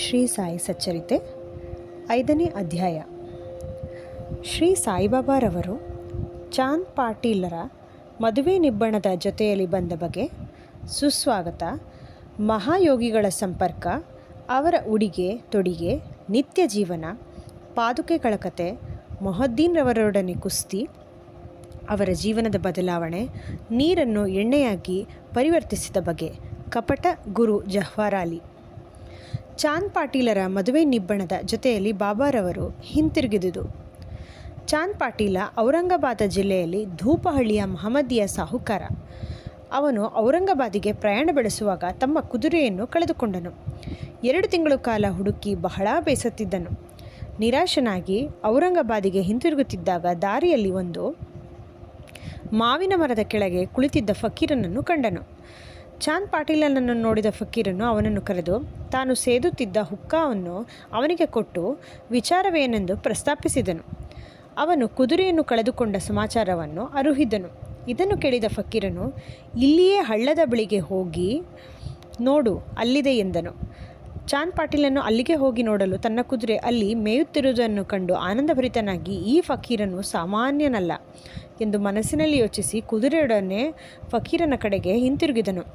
ಶ್ರೀ ಸಾಯಿ ಸಚ್ಚರಿತೆ 5ನೇ ಅಧ್ಯಾಯ. ಶ್ರೀ ಸಾಯಿಬಾಬಾರವರು ಚಾಂದ್ ಪಾಟೀಲರ ಮದುವೆ ನಿಬ್ಬಣದ ಜೊತೆಯಲ್ಲಿ ಬಂದ ಬಗೆ, ಸುಸ್ವಾಗತ, ಮಹಾಯೋಗಿಗಳ ಸಂಪರ್ಕ, ಅವರ ಉಡಿಗೆ ತೊಡಿಗೆ, ನಿತ್ಯ ಜೀವನ, ಪಾದುಕೆಗಳ ಕತೆ, ಮೊಹದ್ದೀನ್ರವರೊಡನೆ ಕುಸ್ತಿ, ಅವರ ಜೀವನದ ಬದಲಾವಣೆ, ನೀರನ್ನು ಎಣ್ಣೆಯಾಗಿ ಪರಿವರ್ತಿಸಿದ ಬಗೆ, ಕಪಟ ಗುರು ಜಹ್ವಾರಾಲಿ. ಚಾಂದ್ ಪಾಟೀಲರ ಮದುವೆ ನಿಬ್ಬಣದ ಜೊತೆಯಲ್ಲಿ ಬಾಬಾರವರು ಹಿಂತಿರುಗಿದುದು. ಚಾಂದ್ ಪಾಟೀಲ ಔರಂಗಾಬಾದ ಜಿಲ್ಲೆಯಲ್ಲಿ ಧೂಪಹಳ್ಳಿಯ ಮಹಮ್ಮದಿಯ ಸಾಹುಕಾರ. ಅವನು ಔರಂಗಾಬಾದಿಗೆ ಪ್ರಯಾಣ ಬೆಳೆಸುವಾಗ ತಮ್ಮ ಕುದುರೆಯನ್ನು ಕಳೆದುಕೊಂಡನು. 2 ತಿಂಗಳ ಕಾಲ ಹುಡುಕಿ ಬಹಳ ಬೇಸತ್ತಿದ್ದನು. ನಿರಾಶನಾಗಿ ಔರಂಗಾಬಾದಿಗೆ ಹಿಂತಿರುಗುತ್ತಿದ್ದಾಗ ದಾರಿಯಲ್ಲಿ ಒಂದು ಮಾವಿನ ಮರದ ಕೆಳಗೆ ಕುಳಿತಿದ್ದ ಫಕೀರನನ್ನು ಕಂಡನು. ಚಾಂದ್ ಪಾಟೀಲನನ್ನು ನೋಡಿದ ಫಕೀರನು ಅವನನ್ನು ಕರೆದು ತಾನು ಸೇದುತ್ತಿದ್ದ ಹುಕ್ಕಾವನ್ನು ಅವನಿಗೆ ಕೊಟ್ಟು ವಿಚಾರವೇನೆಂದು ಪ್ರಸ್ತಾಪಿಸಿದನು. ಅವನು ಕುದುರೆಯನ್ನು ಕಳೆದುಕೊಂಡ ಸಮಾಚಾರವನ್ನು ಅರುಹಿದನು. ಇದನ್ನು ಕೇಳಿದ ಫಕೀರನು, ಇಲ್ಲಿಯೇ ಹಳ್ಳದ ಬಳಿಗೆ ಹೋಗಿ ನೋಡು, ಅಲ್ಲಿದೆ ಎಂದನು. ಚಾಂದ್ ಪಾಟೀಲನು ಅಲ್ಲಿಗೆ ಹೋಗಿ ನೋಡಲು ತನ್ನ ಕುದುರೆ ಅಲ್ಲಿ ಮೇಯುತ್ತಿರುವುದನ್ನು ಕಂಡು ಆನಂದಭರಿತನಾಗಿ, ಈ ಫಕೀರನು ಸಾಮಾನ್ಯನಲ್ಲ ಎಂದು ಮನಸ್ಸಿನಲ್ಲಿ ಯೋಚಿಸಿ ಕುದುರೆಯೊಡನೆ ಫಕೀರನ ಕಡೆಗೆ ಹಿಂತಿರುಗಿದನು.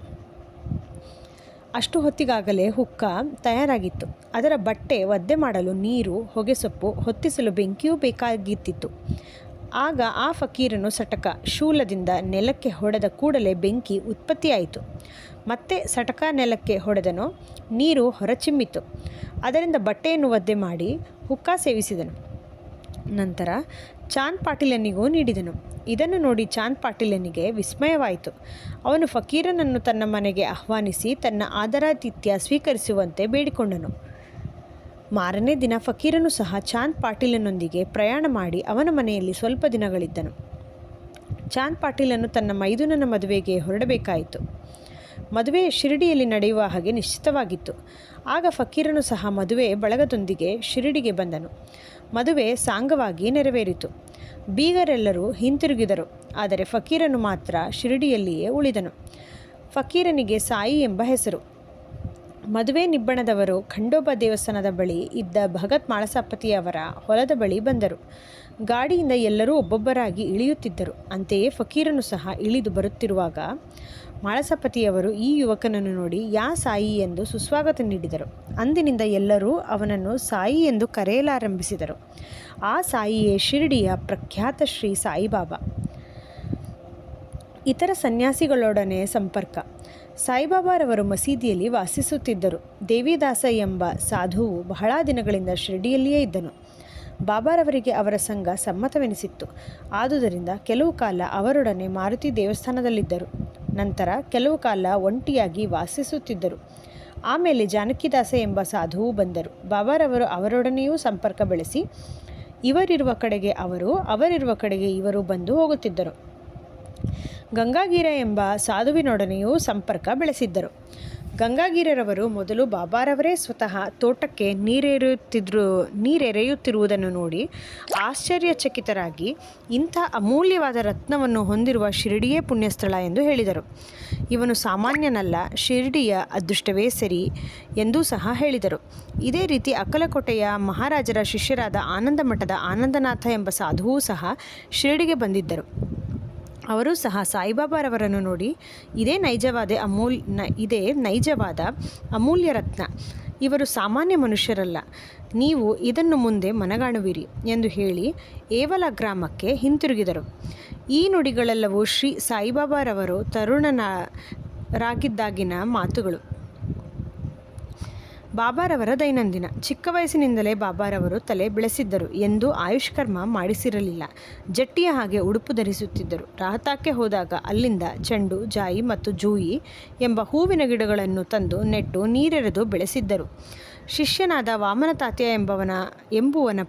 ಅಷ್ಟು ಹೊತ್ತಿಗಾಗಲೇ ಹುಕ್ಕ ತಯಾರಾಗಿತ್ತು. ಅದರ ಬಟ್ಟೆ ಒದ್ದೆ ಮಾಡಲು ನೀರು, ಹೊಗೆಸೊಪ್ಪು, ಹೊತ್ತಿಸಲು ಬೆಂಕಿಯೂ ಬೇಕಾಗಿತ್ತಿತ್ತು. ಆಗ ಆ ಫಕೀರನು ಸಟಕ ಶೂಲದಿಂದ ನೆಲಕ್ಕೆ ಹೊಡೆದ ಕೂಡಲೇ ಬೆಂಕಿ ಉತ್ಪತ್ತಿಯಾಯಿತು. ಮತ್ತೆ ಸಟಕ ನೆಲಕ್ಕೆ ಹೊಡೆದನು, ನೀರು ಹೊರಚಿಮ್ಮಿತು. ಅದರಿಂದ ಬಟ್ಟೆಯನ್ನು ಒದ್ದೆ ಮಾಡಿ ಹುಕ್ಕ ಸೇವಿಸಿದನು. ನಂತರ ಚಾಂದ್ ಪಾಟೀಲನಿಗೂ ನೀಡಿದನು. ಇದನ್ನು ನೋಡಿ ಚಾಂದ್ ಪಾಟೀಲನಿಗೆ ವಿಸ್ಮಯವಾಯಿತು. ಅವನು ಫಕೀರನನ್ನು ತನ್ನ ಮನೆಗೆ ಆಹ್ವಾನಿಸಿ ತನ್ನ ಆದರಾತಿಥ್ಯ ಸ್ವೀಕರಿಸುವಂತೆ ಬೇಡಿಕೊಂಡನು. ಮಾರನೇ ದಿನ ಫಕೀರನು ಸಹ ಚಾಂದ್ ಪಾಟೀಲನೊಂದಿಗೆ ಪ್ರಯಾಣ ಮಾಡಿ ಅವನ ಮನೆಯಲ್ಲಿ ಸ್ವಲ್ಪ ದಿನಗಳಿದ್ದನು. ಚಾಂದ್ ಪಾಟೀಲನು ತನ್ನ ಮೈದುನನ ಮದುವೆಗೆ ಹೊರಡಬೇಕಾಯಿತು. ಮದುವೆ ಶಿರಡಿಯಲ್ಲಿ ನಡೆಯುವ ಹಾಗೆ ನಿಶ್ಚಿತವಾಗಿತ್ತು. ಆಗ ಫಕೀರನು ಸಹ ಮದುವೆ ಬಳಗದೊಂದಿಗೆ ಶಿರಡಿಗೆ ಬಂದನು. ಮದುವೆ ಸಾಂಗವಾಗಿ ನೆರವೇರಿತು. ಬೀಗರೆಲ್ಲರೂ ಹಿಂತಿರುಗಿದರು. ಆದರೆ ಫಕೀರನು ಮಾತ್ರ ಶಿರಡಿಯಲ್ಲಿಯೇ ಉಳಿದನು. ಫಕೀರನಿಗೆ ಸಾಯಿ ಎಂಬ ಹೆಸರು. ಮದುವೆ ನಿಬ್ಬಣದವರು ಖಂಡೋಬಾ ದೇವಸ್ಥಾನದ ಬಳಿ ಇದ್ದ ಭಗತ್ ಮಾಳಸಾಪತಿಯವರ ಹೊಲದ ಬಳಿ ಬಂದರು. ಗಾಡಿಯಿಂದ ಎಲ್ಲರೂ ಒಬ್ಬೊಬ್ಬರಾಗಿ ಇಳಿಯುತ್ತಿದ್ದರು. ಅಂತೆಯೇ ಫಕೀರನು ಸಹ ಇಳಿದು ಬರುತ್ತಿರುವಾಗ ಮಾಳಸಾಪತಿಯವರು ಈ ಯುವಕನನ್ನು ನೋಡಿ ಯಾ ಸಾಯಿ ಎಂದು ಸುಸ್ವಾಗತ ನೀಡಿದರು. ಅಂದಿನಿಂದ ಎಲ್ಲರೂ ಅವನನ್ನು ಸಾಯಿ ಎಂದು ಕರೆಯಲಾರಂಭಿಸಿದರು. ಆ ಸಾಯಿಯೇ ಶಿರಡಿಯ ಪ್ರಖ್ಯಾತ ಶ್ರೀ ಸಾಯಿಬಾಬಾ. ಇತರ ಸನ್ಯಾಸಿಗಳೊಡನೆ ಸಂಪರ್ಕ. ಸಾಯಿಬಾಬಾರವರು ಮಸೀದಿಯಲ್ಲಿ ವಾಸಿಸುತ್ತಿದ್ದರು. ದೇವಿದಾಸ ಎಂಬ ಸಾಧುವು ಬಹಳ ದಿನಗಳಿಂದ ಶಿರಡಿಯಲ್ಲಿಯೇ ಇದ್ದನು. ಬಾಬಾರವರಿಗೆ ಅವರ ಸಂಘ ಸಮ್ಮತವೆನಿಸಿತ್ತು. ಆದುದರಿಂದ ಕೆಲವು ಕಾಲ ಅವರೊಡನೆ ಮಾರುತಿ ದೇವಸ್ಥಾನದಲ್ಲಿದ್ದರು. ನಂತರ ಕೆಲವು ಕಾಲ ಒಂಟಿಯಾಗಿ ವಾಸಿಸುತ್ತಿದ್ದರು. ಆಮೇಲೆ ಜಾನಕಿದಾಸ ಎಂಬ ಸಾಧುವು ಬಂದರು. ಬಾಬಾರವರು ಅವರೊಡನೆಯೂ ಸಂಪರ್ಕ ಬೆಳೆಸಿ ಇವರಿರುವ ಕಡೆಗೆ ಅವರು, ಅವರಿರುವ ಕಡೆಗೆ ಇವರು ಬಂದು ಹೋಗುತ್ತಿದ್ದರು. ಗಂಗಾಗೀರ ಎಂಬ ಸಾಧುವಿನೊಡನೆಯೂ ಸಂಪರ್ಕ ಬೆಳೆಸಿದ್ದರು. ಗಂಗಾಗೀರರವರು ಮೊದಲು ಬಾಬಾರವರೇ ಸ್ವತಃ ತೋಟಕ್ಕೆ ನೀರೆರೆಯುತ್ತಿರುವುದನ್ನು ನೋಡಿ ಆಶ್ಚರ್ಯಚಕಿತರಾಗಿ, ಇಂಥ ಅಮೂಲ್ಯವಾದ ರತ್ನವನ್ನು ಹೊಂದಿರುವ ಶಿರಡಿಯೇ ಪುಣ್ಯಸ್ಥಳ ಎಂದು ಹೇಳಿದರು. ಇವನು ಸಾಮಾನ್ಯನಲ್ಲ, ಶಿರಡಿಯ ಅದೃಷ್ಟವೇ ಸರಿ ಎಂದೂ ಸಹ ಹೇಳಿದರು. ಇದೇ ರೀತಿ ಅಕ್ಕಲಕೋಟೆಯ ಮಹಾರಾಜರ ಶಿಷ್ಯರಾದ ಆನಂದ ಮಠದ ಆನಂದನಾಥ ಎಂಬ ಸಾಧುವೂ ಸಹ ಶಿರಡಿಗೆ ಬಂದಿದ್ದರು. ಅವರು ಸಹ ಸಾಯಿಬಾಬಾರವರನ್ನು ನೋಡಿ, ಇದೇ ನೈಜವಾದ ಅಮೂಲ್ಯ ರತ್ನ, ಇವರು ಸಾಮಾನ್ಯ ಮನುಷ್ಯರಲ್ಲ, ನೀವು ಇದನ್ನು ಮುಂದೆ ಮನಗಾಣುವಿರಿ ಎಂದು ಹೇಳಿ ಏವಲ ಗ್ರಾಮಕ್ಕೆ ಹಿಂತಿರುಗಿದರು. ಈ ನುಡಿಗಳೆಲ್ಲವೂ ಶ್ರೀ ಸಾಯಿಬಾಬಾರವರು ತರುಣರಾಗಿದ್ದಾಗಿನ ಮಾತುಗಳು. ಬಾಬಾರವರ ದೈನಂದಿನ. ಚಿಕ್ಕ ವಯಸ್ಸಿನಿಂದಲೇ ಬಾಬಾರವರು ತಲೆ ಬೆಳೆಸಿದ್ದರು. ಎಂದು ಆಯುಷ್ಕರ್ಮ ಮಾಡಿಸಿರಲಿಲ್ಲ. ಜಟ್ಟಿಯ ಹಾಗೆ ಉಡುಪು ಧರಿಸುತ್ತಿದ್ದರು. ರಾಹತಾಕ್ಕೆ ಹೋದಾಗ ಅಲ್ಲಿಂದ ಚೆಂಡು, ಜಾಯಿ ಮತ್ತು ಜೂಯಿ ಎಂಬ ಹೂವಿನ ಗಿಡಗಳನ್ನು ತಂದು ನೆಟ್ಟು ನೀರೆರೆದು ಬೆಳೆಸಿದ್ದರು. ಶಿಷ್ಯನಾದ ವಾಮನ ತಾತ್ಯ ಎಂಬುವನು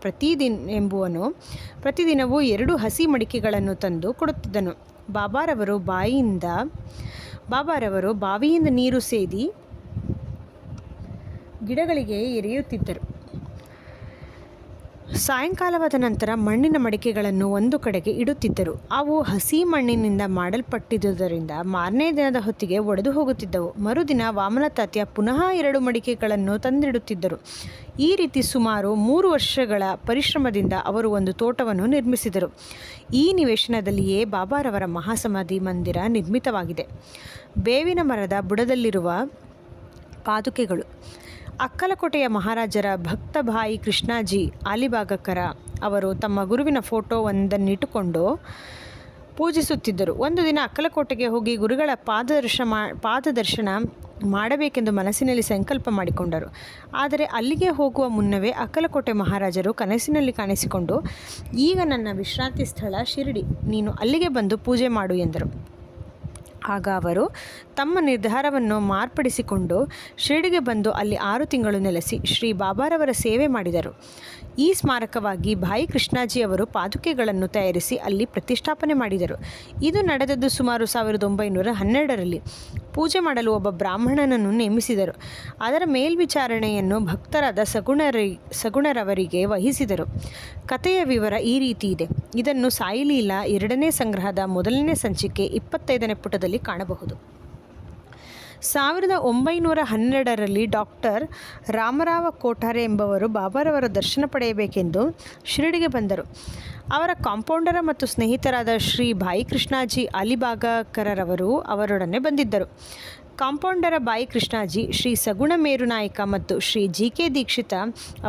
ಪ್ರತಿದಿನವೂ 2 ಹಸಿ ಮಡಿಕೆಗಳನ್ನು ತಂದು ಕೊಡುತ್ತಿದ್ದನು. ಬಾಬಾರವರು ಬಾವಿಯಿಂದ ನೀರು ಸೇದಿ ಗಿಡಗಳಿಗೆ ಎರೆಯುತ್ತಿದ್ದರು. ಸಾಯಂಕಾಲವಾದ ನಂತರ ಮಣ್ಣಿನ ಮಡಿಕೆಗಳನ್ನು ಒಂದು ಕಡೆಗೆ ಇಡುತ್ತಿದ್ದರು. ಅವು ಹಸಿ ಮಣ್ಣಿನಿಂದ ಮಾಡಲ್ಪಟ್ಟಿದ್ದುದರಿಂದ ಮಾರನೇ ದಿನದ ಹೊತ್ತಿಗೆ ಒಡೆದು ಹೋಗುತ್ತಿದ್ದವು. ಮರುದಿನ ವಾಮನ ತಾತ್ಯ ಪುನಃ 2 ಮಡಿಕೆಗಳನ್ನು ತಂದಿಡುತ್ತಿದ್ದರು. ಈ ರೀತಿ ಸುಮಾರು 3 ವರ್ಷಗಳ ಪರಿಶ್ರಮದಿಂದ ಅವರು ಒಂದು ತೋಟವನ್ನು ನಿರ್ಮಿಸಿದರು. ಈ ನಿವೇಶನದಲ್ಲಿಯೇ ಬಾಬಾರವರ ಮಹಾಸಮಾಧಿ ಮಂದಿರ ನಿರ್ಮಿತವಾಗಿದೆ. ಬೇವಿನ ಮರದ ಬುಡದಲ್ಲಿರುವ ಪಾದುಕೆಗಳು. ಅಕ್ಕಲಕೋಟೆಯ ಮಹಾರಾಜರ ಭಕ್ತ ಭಾಯಿ ಕೃಷ್ಣಾಜಿ ಅಲಿಬಾಗಕರ ಅವರು ತಮ್ಮ ಗುರುವಿನ ಫೋಟೋ ಒಂದನ್ನಿಟ್ಟುಕೊಂಡು ಪೂಜಿಸುತ್ತಿದ್ದರು. ಒಂದು ದಿನ ಅಕ್ಕಲಕೋಟೆಗೆ ಹೋಗಿ ಗುರುಗಳ ಪಾದದರ್ಶನ ಮಾಡಬೇಕೆಂದು ಮನಸ್ಸಿನಲ್ಲಿ ಸಂಕಲ್ಪ ಮಾಡಿಕೊಂಡರು. ಆದರೆ ಅಲ್ಲಿಗೆ ಹೋಗುವ ಮುನ್ನವೇ ಅಕ್ಕಲಕೋಟೆ ಮಹಾರಾಜರು ಕನಸಿನಲ್ಲಿ ಕಾಣಿಸಿಕೊಂಡು, ಈಗ ನನ್ನ ವಿಶ್ರಾಂತಿ ಸ್ಥಳ ಶಿರಡಿ, ನೀನು ಅಲ್ಲಿಗೆ ಬಂದು ಪೂಜೆ ಮಾಡು ಎಂದರು. ಆಗ ಅವರು ತಮ್ಮ ನಿರ್ಧಾರವನ್ನು ಮಾರ್ಪಡಿಸಿಕೊಂಡು ಶಿರಡಿಗೆ ಬಂದು ಅಲ್ಲಿ 6 ತಿಂಗಳು ನೆಲೆಸಿ ಶ್ರೀ ಬಾಬಾರವರ ಸೇವೆ ಮಾಡಿದರು. ಈ ಸ್ಮಾರಕವಾಗಿ ಭಾಯಿ ಕೃಷ್ಣಾಜಿ ಅವರು ಪಾದುಕೆಗಳನ್ನು ತಯಾರಿಸಿ ಅಲ್ಲಿ ಪ್ರತಿಷ್ಠಾಪನೆ ಮಾಡಿದರು. ಇದು ನಡೆದದ್ದು ಸುಮಾರು 1912ರಲ್ಲಿ. ಪೂಜೆ ಮಾಡಲು ಒಬ್ಬ ಬ್ರಾಹ್ಮಣನನ್ನು ನೇಮಿಸಿದರು. ಅದರ ಮೇಲ್ವಿಚಾರಣೆಯನ್ನು ಭಕ್ತರಾದ ಸಗುಣರವರಿಗೆ ವಹಿಸಿದರು. ಕಥೆಯ ವಿವರ ಈ ರೀತಿ ಇದೆ. ಇದನ್ನು ಸಾಯಿಲೀಲಾ 2ನೇ ಸಂಗ್ರಹದ 1ನೇ ಸಂಚಿಕೆ 25ನೇ ಪುಟದಲ್ಲಿ ಕಾಣಬಹುದು. 1912ರಲ್ಲಿ ಡಾಕ್ಟರ್ ರಾಮರಾವ ಕೋಠಾರೆ ಎಂಬವರು ಬಾಬಾರವರ ದರ್ಶನ ಪಡೆಯಬೇಕೆಂದು ಶಿರಡಿಗೆ ಬಂದರು. ಅವರ ಕಾಂಪೌಂಡರ ಮತ್ತು ಸ್ನೇಹಿತರಾದ ಶ್ರೀ ಭಾಯಿ ಕೃಷ್ಣಾಜಿ ಅಲಿಬಾಗಕರರವರು ಅವರೊಡನೆ ಬಂದಿದ್ದರು. ಕಾಂಪೌಂಡರ ಭಾಯಿ ಕೃಷ್ಣಾಜಿ ಶ್ರೀ ಸಗುಣ ಮೇರುನಾಯಕ ಮತ್ತು ಶ್ರೀ ಜಿ.ಕೆ. ದೀಕ್ಷಿತ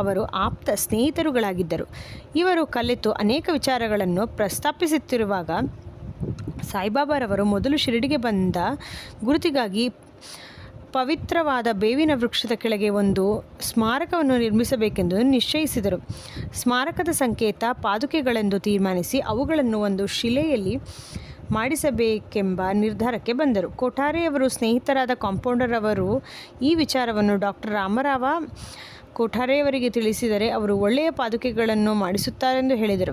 ಅವರು ಆಪ್ತ ಸ್ನೇಹಿತರುಗಳಾಗಿದ್ದರು. ಇವರು ಕಲಿತು ಅನೇಕ ವಿಚಾರಗಳನ್ನು ಪ್ರಸ್ತಾಪಿಸುತ್ತಿರುವಾಗ ಸಾಯಿಬಾಬಾರವರು ಮೊದಲು ಶಿರಡಿಗೆ ಬಂದ ಗುರುತಿಗಾಗಿ ಪವಿತ್ರವಾದ ಬೇವಿನ ವೃಕ್ಷದ ಕೆಳಗೆ ಒಂದು ಸ್ಮಾರಕವನ್ನು ನಿರ್ಮಿಸಬೇಕೆಂದು ನಿಶ್ಚಯಿಸಿದರು. ಸ್ಮಾರಕದ ಸಂಕೇತ ಪಾದುಕೆಗಳೆಂದು ತೀರ್ಮಾನಿಸಿ ಅವುಗಳನ್ನು ಒಂದು ಶಿಲೆಯಲ್ಲಿ ಮಾಡಿಸಬೇಕೆಂಬ ನಿರ್ಧಾರಕ್ಕೆ ಬಂದರು. ಕೋಠಾರೆಯವರು ಸ್ನೇಹಿತರಾದ ಕಾಂಪೌಂಡರ್ ಅವರು ಈ ವಿಚಾರವನ್ನು ಡಾಕ್ಟರ್ ರಾಮರಾವ ಕೋಠಾರೆಯವರಿಗೆ ತಿಳಿಸಿದರೆ ಅವರು ಒಳ್ಳೆಯ ಪಾದುಕೆಗಳನ್ನು ಮಾಡಿಸುತ್ತಾರೆಂದು ಹೇಳಿದರು.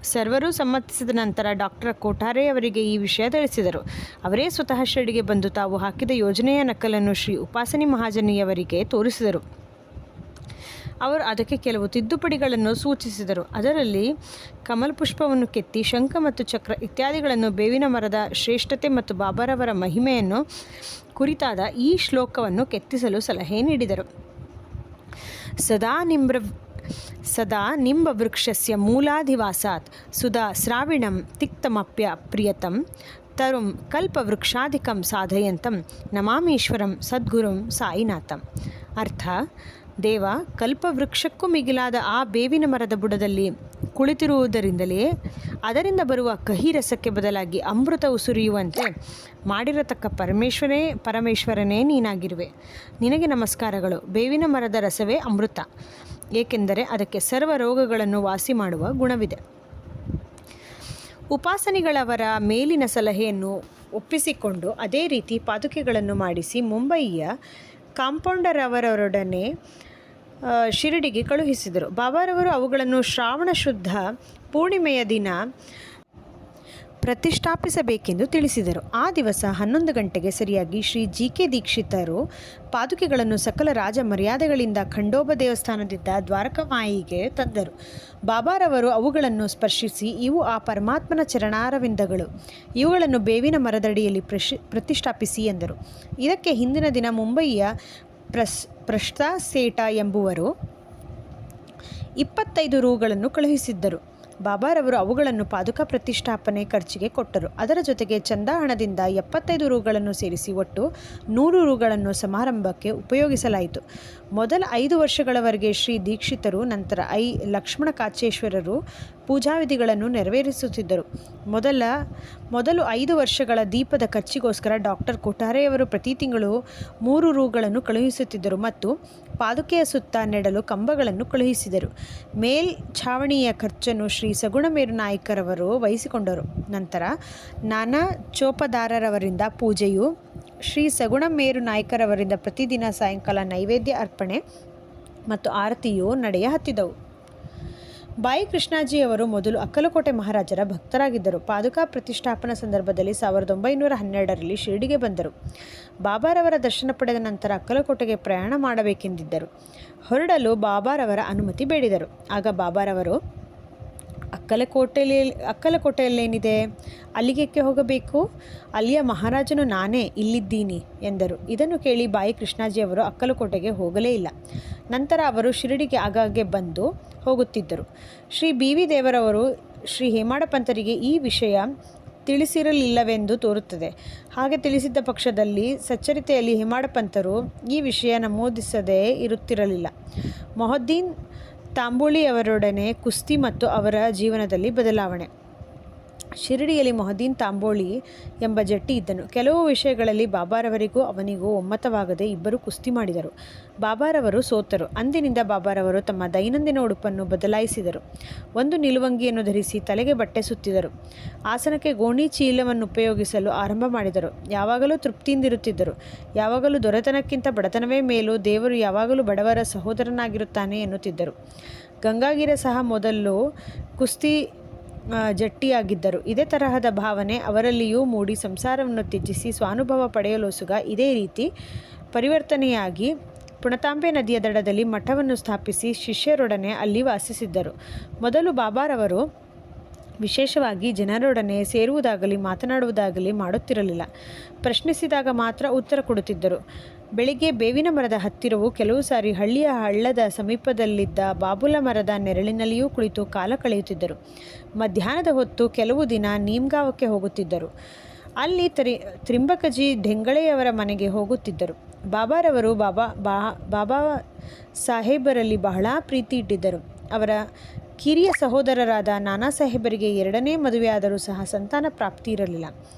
ಸರ್ವರು ಸಮ್ಮತಿಸಿದ ನಂತರ ಡಾಕ್ಟರ್ ಕೋಠಾರೆಯವರಿಗೆ ಈ ವಿಷಯ ತಿಳಿಸಿದರು. ಅವರೇ ಸ್ವತಃ ಶಿರಡಿಗೆ ಬಂದು ತಾವು ಹಾಕಿದ ಯೋಜನೆಯ ನಕಲನ್ನು ಶ್ರೀ ಉಪಾಸನಿ ಮಹಾಜನಿಯವರಿಗೆ ತೋರಿಸಿದರು. ಅವರು ಅದಕ್ಕೆ ಕೆಲವು ತಿದ್ದುಪಡಿಗಳನ್ನು ಸೂಚಿಸಿದರು. ಅದರಲ್ಲಿ ಕಮಲ ಪುಷ್ಪವನ್ನು ಕೆತ್ತಿ ಶಂಖ ಮತ್ತು ಚಕ್ರ ಇತ್ಯಾದಿಗಳನ್ನು, ಬೇವಿನ ಮರದ ಶ್ರೇಷ್ಠತೆ ಮತ್ತು ಬಾಬಾರವರ ಮಹಿಮೆಯನ್ನು ಕುರಿತಾದ ಈ ಶ್ಲೋಕವನ್ನು ಕೆತ್ತಿಸಲು ಸಲಹೆ ನೀಡಿದರು. ಸದಾ ನಿಂಬವೃಕ್ಷಸ್ಯ ಮೂಲಾಧಿವಾಸಾತ್ ಸುಧಾ ಸ್ರಾವಿಣಂ ತಿಕ್ತಮಪ್ಯ ಪ್ರಿಯತಂ ತರುಂ ಕಲ್ಪವೃಕ್ಷಾಧಿಕಂ ಸಾಧಯಂತಂ ನಮಾಮೀಶ್ವರಂ ಸದ್ಗುರುಂ ಸಾಯಿನಾಥಂ. ಅರ್ಥ: ದೇವ ಕಲ್ಪವೃಕ್ಷಕ್ಕೂ ಮಿಗಿಲಾದ ಆ ಬೇವಿನ ಮರದ ಬುಡದಲ್ಲಿ ಕುಳಿತಿರುವುದರಿಂದಲೇ ಅದರಿಂದ ಬರುವ ಕಹಿ ರಸಕ್ಕೆ ಬದಲಾಗಿ ಅಮೃತವು ಸುರಿಯುವಂತೆ ಮಾಡಿರತಕ್ಕ ಪರಮೇಶ್ವರನೇ ನೀನಾಗಿರುವೆ. ನಿನಗೆ ನಮಸ್ಕಾರಗಳು. ಬೇವಿನ ಮರದ ರಸವೇ ಅಮೃತ, ಏಕೆಂದರೆ ಅದಕ್ಕೆ ಸರ್ವ ರೋಗಗಳನ್ನು ವಾಸಿ ಮಾಡುವ ಗುಣವಿದೆ. ಉಪಾಸನಿಗಳವರ ಮೇಲಿನ ಸಲಹೆಯನ್ನು ಒಪ್ಪಿಸಿಕೊಂಡು ಅದೇ ರೀತಿ ಪಾದುಕೆಗಳನ್ನು ಮಾಡಿಸಿ ಮುಂಬಯಿಯ ಕಾಂಪೌಂಡರ್ ಅವರೊಡನೆ ಶಿರಡಿಗೆ ಕಳುಹಿಸಿದರು. ಬಾಬಾರವರು ಅವುಗಳನ್ನು ಶ್ರಾವಣ ಶುದ್ಧ ಪೂರ್ಣಿಮೆಯ ದಿನ ಪ್ರತಿಷ್ಠಾಪಿಸಬೇಕೆಂದು ತಿಳಿಸಿದರು. ಆ ದಿವಸ 11 ಗಂಟೆಗೆ ಸರಿಯಾಗಿ ಶ್ರೀ ಜಿ.ಕೆ. ದೀಕ್ಷಿತರು ಪಾದುಕೆಗಳನ್ನು ಸಕಲ ರಾಜ ಮರ್ಯಾದೆಗಳಿಂದ ಖಂಡೋಬ ದೇವಸ್ಥಾನದಿಂದ ದ್ವಾರಕಾಮಾಯಿಗೆ ತಂದರು. ಬಾಬಾರವರು ಅವುಗಳನ್ನು ಸ್ಪರ್ಶಿಸಿ, ಇವು ಆ ಪರಮಾತ್ಮನ ಚರಣಾರವಿಂದಗಳು, ಇವುಗಳನ್ನು ಬೇವಿನ ಮರದಡಿಯಲ್ಲಿ ಪ್ರತಿಷ್ಠಾಪಿಸಿ ಎಂದರು. ಇದಕ್ಕೆ ಹಿಂದಿನ ದಿನ ಮುಂಬಯಿಯ ಪ್ರಶ್ತಾ ಸೇಠ ಎಂಬುವರು 25 ರೂಗಳನ್ನು ಕಳುಹಿಸಿದ್ದರು. ಬಾಬಾರವರು ಅವುಗಳನ್ನು ಪಾದುಕಾ ಪ್ರತಿಷ್ಠಾಪನೆ ಖರ್ಚಿಗೆ ಕೊಟ್ಟರು. ಅದರ ಜೊತೆಗೆ ಚಂದಾ ಹಣದಿಂದ 75 ರೂಗಳನ್ನು ಸೇರಿಸಿ ಒಟ್ಟು 100 ರೂಗಳನ್ನು ಸಮಾರಂಭಕ್ಕೆ ಉಪಯೋಗಿಸಲಾಯಿತು. ಮೊದಲ 5 ವರ್ಷಗಳವರೆಗೆ ಶ್ರೀ ದೀಕ್ಷಿತರು, ನಂತರ ಲಕ್ಷ್ಮಣ ಕಾಚೇಶ್ವರರು ಪೂಜಾವಿಧಿಗಳನ್ನು ನೆರವೇರಿಸುತ್ತಿದ್ದರು. ಮೊದಲು 5 ವರ್ಷಗಳ ದೀಪದ ಖರ್ಚಿಗೋಸ್ಕರ ಡಾಕ್ಟರ್ ಕೋಠಾರೆಯವರು ಪ್ರತಿ ತಿಂಗಳು 3 ರೂಗಳನ್ನು ಕಳುಹಿಸುತ್ತಿದ್ದರು ಮತ್ತು ಪಾದುಕೆಯ ಸುತ್ತ ನೆಡಲು ಕಂಬಗಳನ್ನು ಕಳುಹಿಸಿದರು. ಮೇಲ್ಛಾವಣಿಯ ಖರ್ಚನ್ನು ಶ್ರೀ ಸಗುಣಮೇರು ನಾಯಕರವರು ವಹಿಸಿಕೊಂಡರು. ನಂತರ ನಾನಾ ಚೋಪದಾರರವರಿಂದ ಪೂಜೆಯು, ಶ್ರೀ ಸಗುಣಮೇರು ನಾಯಕರವರಿಂದ ಪ್ರತಿದಿನ ಸಾಯಂಕಾಲ ನೈವೇದ್ಯ ಅರ್ಪಣೆ ಮತ್ತು ಆರತಿಯು ನಡೆಯ ಹತ್ತಿದವು. ಬಾಯಿ ಕೃಷ್ಣಾಜಿಯವರು ಮೊದಲು ಅಕ್ಕಲಕೋಟೆ ಮಹಾರಾಜರ ಭಕ್ತರಾಗಿದ್ದರು. ಪಾದುಕಾ ಪ್ರತಿಷ್ಠಾಪನಾ ಸಂದರ್ಭದಲ್ಲಿ 1912ರಲ್ಲಿ ಶಿರಡಿಗೆ ಬಂದರು. ಬಾಬಾರವರ ದರ್ಶನ ಪಡೆದ ನಂತರ ಅಕ್ಕಲಕೋಟೆಗೆ ಪ್ರಯಾಣ ಮಾಡಬೇಕೆಂದಿದ್ದರು. ಹೊರಡಲು ಬಾಬಾರವರ ಅನುಮತಿ ಬೇಡಿದರು. ಆಗ ಬಾಬಾರವರು, ಅಕ್ಕಲಕೋಟೆಯಲ್ಲೇನಿದೆ, ಅಲ್ಲಿಗೇಕೆ ಹೋಗಬೇಕು? ಅಲ್ಲಿಯ ಮಹಾರಾಜನು ನಾನೇ ಇಲ್ಲಿದ್ದೀನಿ ಎಂದರು. ಇದನ್ನು ಕೇಳಿ ಬಾಯಿ ಕೃಷ್ಣಾಜಿಯವರು ಅಕ್ಕಲಕೋಟೆಗೆ ಹೋಗಲೇ ಇಲ್ಲ. ನಂತರ ಅವರು ಶಿರಡಿಗೆ ಆಗಾಗ್ಗೆ ಬಂದು ಹೋಗುತ್ತಿದ್ದರು. ಶ್ರೀ ಬಿ ವಿ ದೇವರವರು ಶ್ರೀ ಹೇಮಾಡ ಪಂತರಿಗೆ ಈ ವಿಷಯ ತಿಳಿಸಿರಲಿಲ್ಲವೆಂದು ತೋರುತ್ತದೆ. ಹಾಗೆ ತಿಳಿಸಿದ್ದ ಪಕ್ಷದಲ್ಲಿ ಸಚ್ಚರಿತೆಯಲ್ಲಿ ಹೇಮಾಡ ಪಂತರು ಈ ವಿಷಯ ನಮೂದಿಸದೇ ಇರುತ್ತಿರಲಿಲ್ಲ. ಮೊಹದ್ದೀನ್ ತಾಂಬೋಳಿಯವರೊಡನೆ ಕುಸ್ತಿ ಮತ್ತು ಅವರ ಜೀವನದಲ್ಲಿ ಬದಲಾವಣೆ. ಶಿರಡಿಯಲ್ಲಿ ಮೊಹದ್ದೀನ್ ತಾಂಬೋಳಿ ಎಂಬ ಜಟ್ಟಿ ಇದ್ದನು. ಕೆಲವು ವಿಷಯಗಳಲ್ಲಿ ಬಾಬಾರವರಿಗೂ ಅವನಿಗೂ ಒಮ್ಮತವಾಗದೆ ಇಬ್ಬರು ಕುಸ್ತಿ ಮಾಡಿದರು. ಬಾಬಾರವರು ಸೋತರು. ಅಂದಿನಿಂದ ಬಾಬಾರವರು ತಮ್ಮ ದೈನಂದಿನ ಉಡುಪನ್ನು ಬದಲಾಯಿಸಿದರು. ಒಂದು ನಿಲುವಂಗಿಯನ್ನು ಧರಿಸಿ ತಲೆಗೆ ಬಟ್ಟೆ ಸುತ್ತಿದರು. ಆಸನಕ್ಕೆ ಗೋಣಿ ಚೀಲವನ್ನು ಉಪಯೋಗಿಸಲು ಆರಂಭ ಮಾಡಿದರು. ಯಾವಾಗಲೂ ತೃಪ್ತಿಯಿಂದಿರುತ್ತಿದ್ದರು. ಯಾವಾಗಲೂ ದೊರೆತನಕ್ಕಿಂತ ಬಡತನವೇ ಮೇಲು, ದೇವರು ಯಾವಾಗಲೂ ಬಡವರ ಸಹೋದರನಾಗಿರುತ್ತಾನೆ ಎನ್ನುತ್ತಿದ್ದರು. ಗಂಗಾಗಿರ ಸಹ ಮೊದಲು ಕುಸ್ತಿ ಜಟ್ಟಿಯಾಗಿದ್ದರು. ಇದೇ ತರಹದ ಭಾವನೆ ಅವರಲ್ಲಿಯೂ ಮೂಡಿ ಸಂಸಾರವನ್ನು ತ್ಯಜಿಸಿ ಸ್ವಾನುಭವ ಪಡೆಯಲೋಸುಗ ಇದೇ ರೀತಿ ಪರಿವರ್ತನೆಯಾಗಿ ಪುಣತಾಂಬೆ ನದಿಯ ದಡದಲ್ಲಿ ಮಠವನ್ನು ಸ್ಥಾಪಿಸಿ ಶಿಷ್ಯರೊಡನೆ ಅಲ್ಲಿ ವಾಸಿಸಿದ್ದರು. ಮೊದಲು ಬಾಬಾರವರು ವಿಶೇಷವಾಗಿ ಜನರೊಡನೆ ಸೇರುವುದಾಗಲಿ ಮಾತನಾಡುವುದಾಗಲಿ ಮಾಡುತ್ತಿರಲಿಲ್ಲ. ಪ್ರಶ್ನಿಸಿದಾಗ ಮಾತ್ರ ಉತ್ತರ ಕೊಡುತ್ತಿದ್ದರು. ಬೆಳಿಗ್ಗೆ ಬೇವಿನ ಮರದ ಹತ್ತಿರವೂ, ಕೆಲವು ಸಾರಿ ಹಳ್ಳಿಯ ಹಳ್ಳದ ಸಮೀಪದಲ್ಲಿದ್ದ ಬಾಬುಲ ಮರದ ನೆರಳಿನಲ್ಲಿಯೂ ಕುಳಿತು ಕಾಲ ಕಳೆಯುತ್ತಿದ್ದರು. ಮಧ್ಯಾಹ್ನದ ಹೊತ್ತು ಕೆಲವು ದಿನ ನೀಮ್ಗಾಂವಕ್ಕೆ ಹೋಗುತ್ತಿದ್ದರು. ಅಲ್ಲಿ ತ್ರಿಂಬಕಜಿ ಢೆಂಗಳೆಯವರ ಮನೆಗೆ ಹೋಗುತ್ತಿದ್ದರು. ಬಾಬಾರವರು ಬಾಬಾ ಸಾಹೇಬರಲ್ಲಿ ಬಹಳ ಪ್ರೀತಿ ಇಟ್ಟಿದ್ದರು. ಅವರ ಕಿರಿಯ ಸಹೋದರರಾದ ನಾನಾ ಸಾಹೇಬರಿಗೆ 2ನೇ ಮದುವೆಯಾದರೂ ಸಹ ಸಂತಾನ ಪ್ರಾಪ್ತಿ ಇರಲಿಲ್ಲ.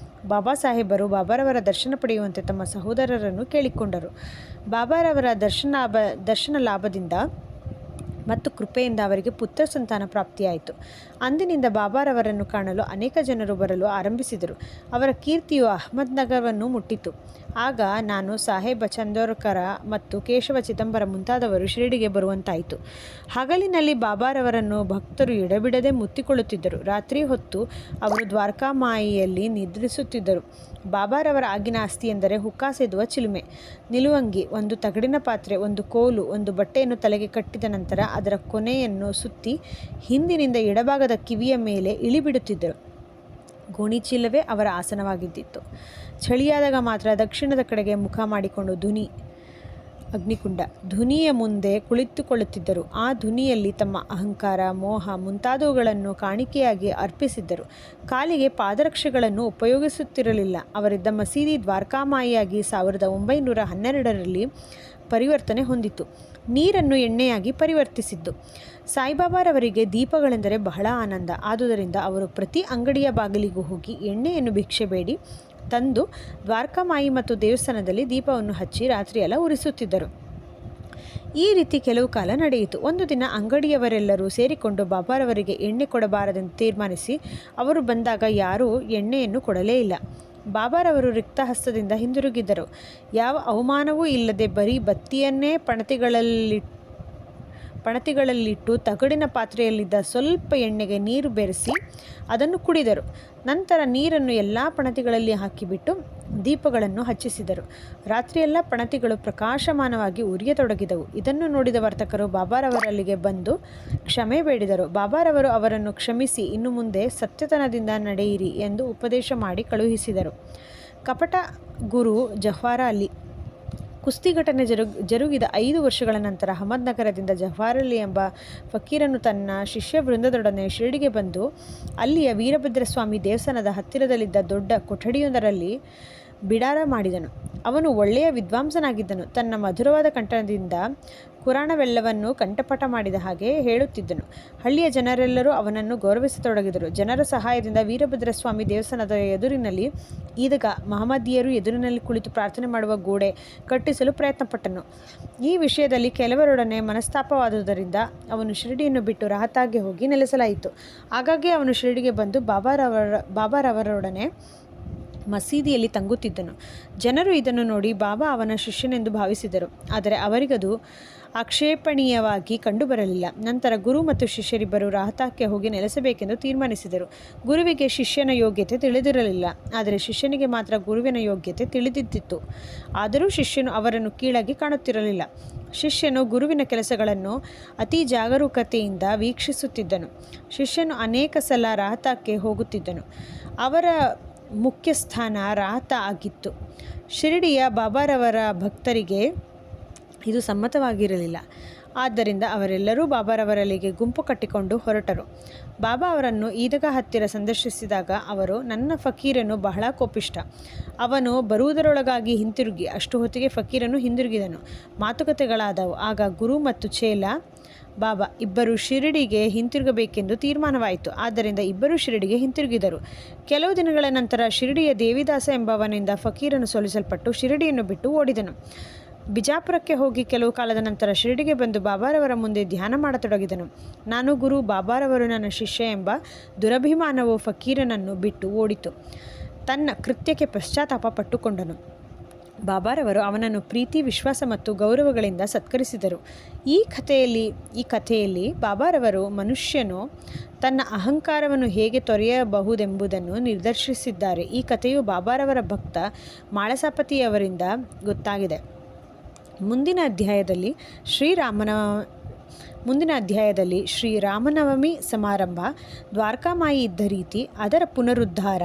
ಬಾಬಾ ಸಾಹೇಬರು ಬಾಬಾರವರ ದರ್ಶನ ಪಡೆಯುವಂತೆ ತಮ್ಮ ಸಹೋದರರನ್ನು ಕೇಳಿಕೊಂಡರು. ಬಾಬಾರವರ ದರ್ಶನ ಲಾಭದಿಂದ ಮತ್ತು ಕೃಪೆಯಿಂದ ಅವರಿಗೆ ಪುತ್ರ ಸಂತಾನ ಪ್ರಾಪ್ತಿಯಾಯಿತು. ಅಂದಿನಿಂದ ಬಾಬಾರವರನ್ನು ಕಾಣಲು ಅನೇಕ ಜನರು ಬರಲು ಆರಂಭಿಸಿದರು. ಅವರ ಕೀರ್ತಿಯು ಅಹಮದ್ನಗರವನ್ನು ಮುಟ್ಟಿತು. ಆಗ ನಾನು, ಸಾಹೇಬ ಚಂದೋರ್ಕರ ಮತ್ತು ಕೇಶವ ಚಿದಂಬರ ಮುಂತಾದವರು ಶಿರಡಿಗೆ ಬರುವಂತಾಯಿತು. ಹಗಲಿನಲ್ಲಿ ಬಾಬಾರವರನ್ನು ಭಕ್ತರು ಎಡೆಬಿಡದೆ ಮುತ್ತಿಕೊಳ್ಳುತ್ತಿದ್ದರು. ರಾತ್ರಿ ಹೊತ್ತು ಅವರು ದ್ವಾರಕಾಮಾಯಿಯಲ್ಲಿ ನಿದ್ರಿಸುತ್ತಿದ್ದರು. ಬಾಬಾರವರ ಆಗಿನ ಆಸ್ತಿ ಎಂದರೆ ಹುಕ್ಕಾ ಸೇದುವ ಚಿಲುಮೆ, ನಿಲುವಂಗಿ, ಒಂದು ತಗಡಿನ ಪಾತ್ರೆ, ಒಂದು ಕೋಲು, ಒಂದು ಬಟ್ಟೆಯನ್ನು ತಲೆಗೆ ಕಟ್ಟಿದ ನಂತರ ಅದರ ಕೊನೆಯನ್ನು ಸುತ್ತಿ ಹಿಂದಿನಿಂದ ಎಡಭಾಗದ ಕಿವಿಯ ಮೇಲೆ ಇಳಿಬಿಡುತ್ತಿದ್ದರು. ಗೋಣಿಚೀಲವೇ ಅವರ ಆಸನವಾಗಿದ್ದಿತ್ತು. ಚಳಿಯಾದಾಗ ಮಾತ್ರ ದಕ್ಷಿಣದ ಕಡೆಗೆ ಮುಖ ಮಾಡಿಕೊಂಡು ಅಗ್ನಿಕುಂಡ ಧುನಿಯ ಮುಂದೆ ಕುಳಿತುಕೊಳ್ಳುತ್ತಿದ್ದರು. ಆ ಧುನಿಯಲ್ಲಿ ತಮ್ಮ ಅಹಂಕಾರ, ಮೋಹ ಮುಂತಾದವುಗಳನ್ನು ಕಾಣಿಕೆಯಾಗಿ ಅರ್ಪಿಸಿದ್ದರು. ಕಾಲಿಗೆ ಪಾದರಕ್ಷೆಗಳನ್ನು ಉಪಯೋಗಿಸುತ್ತಿರಲಿಲ್ಲ. ಅವರಿದ್ದ ಮಸೀದಿ ದ್ವಾರಕಾಮಾಯಿಯಾಗಿ 1912ರಲ್ಲಿ ಪರಿವರ್ತನೆ ಹೊಂದಿತು. ನೀರನ್ನು ಎಣ್ಣೆಯಾಗಿ ಪರಿವರ್ತಿಸಿದ್ದು. ಸಾಯಿಬಾಬಾರವರಿಗೆ ದೀಪಗಳೆಂದರೆ ಬಹಳ ಆನಂದ. ಆದುದರಿಂದ ಅವರು ಪ್ರತಿ ಅಂಗಡಿಯ ಬಾಗಿಲಿಗೂ ಹೋಗಿ ಎಣ್ಣೆಯನ್ನು ಭಿಕ್ಷೆ ಬೇಡಿ ತಂದು ದ್ವಾರಕಾಮಾಯಿ ಮತ್ತು ದೇವಸ್ಥಾನದಲ್ಲಿ ದೀಪವನ್ನು ಹಚ್ಚಿ ರಾತ್ರಿಯೆಲ್ಲ ಉರಿಸುತ್ತಿದ್ದರು. ಈ ರೀತಿ ಕೆಲವು ಕಾಲ ನಡೆಯಿತು. ಒಂದು ದಿನ ಅಂಗಡಿಯವರೆಲ್ಲರೂ ಸೇರಿಕೊಂಡು ಬಾಬಾರವರಿಗೆ ಎಣ್ಣೆ ಕೊಡಬಾರದೆಂದು ತೀರ್ಮಾನಿಸಿ ಅವರು ಬಂದಾಗ ಯಾರೂ ಎಣ್ಣೆಯನ್ನು ಕೊಡಲೇ ಇಲ್ಲ. ಬಾಬಾರವರು ರಿಕ್ತಹಸ್ತದಿಂದ ಹಿಂದಿರುಗಿದ್ದರು. ಯಾವ ಅವಮಾನವೂ ಇಲ್ಲದೆ ಬರೀ ಬತ್ತಿಯನ್ನೇ ಪಣತಿಗಳಲ್ಲಿಟ್ಟು ತಗಡಿನ ಪಾತ್ರೆಯಲ್ಲಿದ್ದ ಸ್ವಲ್ಪ ಎಣ್ಣೆಗೆ ನೀರು ಬೆರೆಸಿ ಅದನ್ನು ಕುಡಿದರು. ನಂತರ ನೀರನ್ನು ಎಲ್ಲ ಪಣತಿಗಳಲ್ಲಿ ಹಾಕಿಬಿಟ್ಟು ದೀಪಗಳನ್ನು ಹಚ್ಚಿಸಿದರು. ರಾತ್ರಿಯೆಲ್ಲ ಪಣತಿಗಳು ಪ್ರಕಾಶಮಾನವಾಗಿ ಉರಿಯತೊಡಗಿದವು. ಇದನ್ನು ನೋಡಿದ ವರ್ತಕರು ಬಾಬಾರವರಲ್ಲಿಗೆ ಬಂದು ಕ್ಷಮೆ ಬೇಡಿದರು. ಬಾಬಾರವರು ಅವರನ್ನು ಕ್ಷಮಿಸಿ ಇನ್ನು ಮುಂದೆ ಸತ್ಯತನದಿಂದ ನಡೆಯಿರಿ ಎಂದು ಉಪದೇಶ ಮಾಡಿ ಕಳುಹಿಸಿದರು. ಕಪಟ ಗುರು ಜಹ್ವಾರ ಅಲಿ. ಕುಸ್ತಿ ಘಟನೆ ಜರುಗಿದ 5 ವರ್ಷಗಳ ನಂತರ ಅಹಮದ್ನಗರದಿಂದ ಜಹ್ವಾರ್ ಅಲಿ ಎಂಬ ಫಕೀರನು ತನ್ನ ಶಿಷ್ಯ ವೃಂದದೊಡನೆ ಶಿರಡಿಗೆ ಬಂದು ಅಲ್ಲಿಯ ವೀರಭದ್ರಸ್ವಾಮಿ ದೇವಸ್ಥಾನದ ಹತ್ತಿರದಲ್ಲಿದ್ದ ದೊಡ್ಡ ಕೊಠಡಿಯೊಂದರಲ್ಲಿ ಬಿಡಾರ ಮಾಡಿದನು. ಅವನು ಒಳ್ಳೆಯ ವಿದ್ವಾಂಸನಾಗಿದ್ದನು. ತನ್ನ ಮಧುರವಾದ ಕಂಠದಿಂದ ಕುರಾಣವೆಲ್ಲವನ್ನು ಕಂಠಪಾಠ ಮಾಡಿದ ಹಾಗೆ ಹೇಳುತ್ತಿದ್ದನು. ಹಳ್ಳಿಯ ಜನರೆಲ್ಲರೂ ಅವನನ್ನು ಗೌರವಿಸತೊಡಗಿದರು. ಜನರ ಸಹಾಯದಿಂದ ವೀರಭದ್ರಸ್ವಾಮಿ ದೇವಸ್ಥಾನದ ಎದುರಿನಲ್ಲಿ ಈದಗ ಮಹಮ್ಮದೀಯರು ಎದುರಿನಲ್ಲಿ ಕುಳಿತು ಪ್ರಾರ್ಥನೆ ಮಾಡುವ ಗೋಡೆ ಕಟ್ಟಿಸಲು ಪ್ರಯತ್ನಪಟ್ಟನು. ಈ ವಿಷಯದಲ್ಲಿ ಕೆಲವರೊಡನೆ ಮನಸ್ತಾಪವಾದುದರಿಂದ ಅವನು ಶಿರಡಿಯನ್ನು ಬಿಟ್ಟು ರಹತಾಗೆ ಹೋಗಿ ನೆಲೆಸಲಾಯಿತು. ಆಗಾಗ್ಗೆ ಅವನು ಶಿರಡಿಗೆ ಬಂದು ಬಾಬಾರವರೊಡನೆ ಮಸೀದಿಯಲ್ಲಿ ತಂಗುತ್ತಿದ್ದನು. ಜನರು ಇದನ್ನು ನೋಡಿ ಬಾಬಾ ಅವನ ಶಿಷ್ಯನೆಂದು ಭಾವಿಸಿದರು, ಆದರೆ ಅವರಿಗದು ಆಕ್ಷೇಪಣೀಯವಾಗಿ ಕಂಡುಬರಲಿಲ್ಲ. ನಂತರ ಗುರು ಮತ್ತು ಶಿಷ್ಯರಿಬ್ಬರು ರಾಹತಾಕ್ಕೆ ಹೋಗಿ ನೆಲೆಸಬೇಕೆಂದು ತೀರ್ಮಾನಿಸಿದರು. ಗುರುವಿಗೆ ಶಿಷ್ಯನ ಯೋಗ್ಯತೆ ತಿಳಿದಿರಲಿಲ್ಲ, ಆದರೆ ಶಿಷ್ಯನಿಗೆ ಮಾತ್ರ ಗುರುವಿನ ಯೋಗ್ಯತೆ ತಿಳಿದಿದ್ದಿತ್ತು. ಆದರೂ ಶಿಷ್ಯನು ಅವರನ್ನು ಕೀಳಾಗಿ ಕಾಣುತ್ತಿರಲಿಲ್ಲ. ಶಿಷ್ಯನು ಗುರುವಿನ ಕೆಲಸಗಳನ್ನು ಅತಿ ಜಾಗರೂಕತೆಯಿಂದ ವೀಕ್ಷಿಸುತ್ತಿದ್ದನು. ಶಿಷ್ಯನು ಅನೇಕ ಸಲ ರಾಹತಾಕ್ಕೆ ಹೋಗುತ್ತಿದ್ದನು. ಅವರ ಮುಖ್ಯ ಸ್ಥಾನ ರಾಹತ ಆಗಿತ್ತು. ಶಿರಡಿಯ ಬಾಬಾರವರ ಭಕ್ತರಿಗೆ ಇದು ಸಮ್ಮತವಾಗಿರಲಿಲ್ಲ. ಆದ್ದರಿಂದ ಅವರೆಲ್ಲರೂ ಬಾಬಾರವರಲ್ಲಿಗೆ ಗುಂಪು ಕಟ್ಟಿಕೊಂಡು ಹೊರಟರು. ಬಾಬಾ ಅವರನ್ನು ಈದಗಾ ಹತ್ತಿರ ಸಂದರ್ಶಿಸಿದಾಗ ಅವರು, ನನ್ನ ಫಕೀರನು ಬಹಳ ಕೋಪಿಷ್ಟ. ಅವನು ಬರುವುದರೊಳಗಾಗಿ ಹಿಂತಿರುಗಿ. ಅಷ್ಟು ಹೊತ್ತಿಗೆ ಫಕೀರನು ಹಿಂದಿರುಗಿದನು. ಮಾತುಕತೆಗಳಾದವು. ಆಗ ಗುರು ಮತ್ತು ಚೇಲ ಬಾಬಾ ಇಬ್ಬರು ಶಿರಡಿಗೆ ಹಿಂತಿರುಗಬೇಕೆಂದು ತೀರ್ಮಾನವಾಯಿತು. ಆದ್ದರಿಂದ ಇಬ್ಬರು ಶಿರಡಿಗೆ ಹಿಂತಿರುಗಿದರು. ಕೆಲವು ದಿನಗಳ ನಂತರ ಶಿರಡಿಯ ದೇವಿದಾಸ ಎಂಬವನಿಂದ ಫಕೀರನು ಸೋಲಿಸಲ್ಪಟ್ಟು ಶಿರಡಿಯನ್ನು ಬಿಟ್ಟು ಓಡಿದನು. ಬಿಜಾಪುರಕ್ಕೆ ಹೋಗಿ ಕೆಲವು ಕಾಲದ ನಂತರ ಶಿರಡಿಗೆ ಬಂದು ಬಾಬಾರವರ ಮುಂದೆ ಧ್ಯಾನ ಮಾಡತೊಡಗಿದನು. ನಾನು ಗುರು, ಬಾಬಾರವರು ನನ್ನ ಶಿಷ್ಯ ಎಂಬ ದುರಭಿಮಾನವು ಫಕೀರನನ್ನು ಬಿಟ್ಟು ಓಡಿತು. ತನ್ನ ಕೃತ್ಯಕ್ಕೆ ಪಶ್ಚಾತ್ತಾಪ ಪಟ್ಟುಕೊಂಡನು. ಬಾಬಾರವರು ಅವನನ್ನು ಪ್ರೀತಿ, ವಿಶ್ವಾಸ ಮತ್ತು ಗೌರವಗಳಿಂದ ಸತ್ಕರಿಸಿದರು. ಈ ಕಥೆಯಲ್ಲಿ ಬಾಬಾರವರು ಮನುಷ್ಯನು ತನ್ನ ಅಹಂಕಾರವನ್ನು ಹೇಗೆ ತೊರೆಯಬಹುದೆಂಬುದನ್ನು ನಿರ್ದರ್ಶಿಸಿದ್ದಾರೆ. ಈ ಕಥೆಯು ಬಾಬಾರವರ ಭಕ್ತ ಮಾಳಸಾಪತಿಯವರಿಂದ ಗೊತ್ತಾಗಿದೆ. ಮುಂದಿನ ಅಧ್ಯಾಯದಲ್ಲಿ ಶ್ರೀರಾಮನವಮಿ ಸಮಾರಂಭ, ದ್ವಾರಕಾಮಾಯಿ ಇದ್ದ ರೀತಿ, ಅದರ ಪುನರುದ್ಧಾರ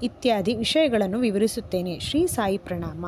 ಇತ್ಯಾದಿ ವಿಷಯಗಳನ್ನು ವಿವರಿಸುತ್ತೇನೆ. ಶ್ರೀ ಸಾಯಿ ಪ್ರಣಾಮ.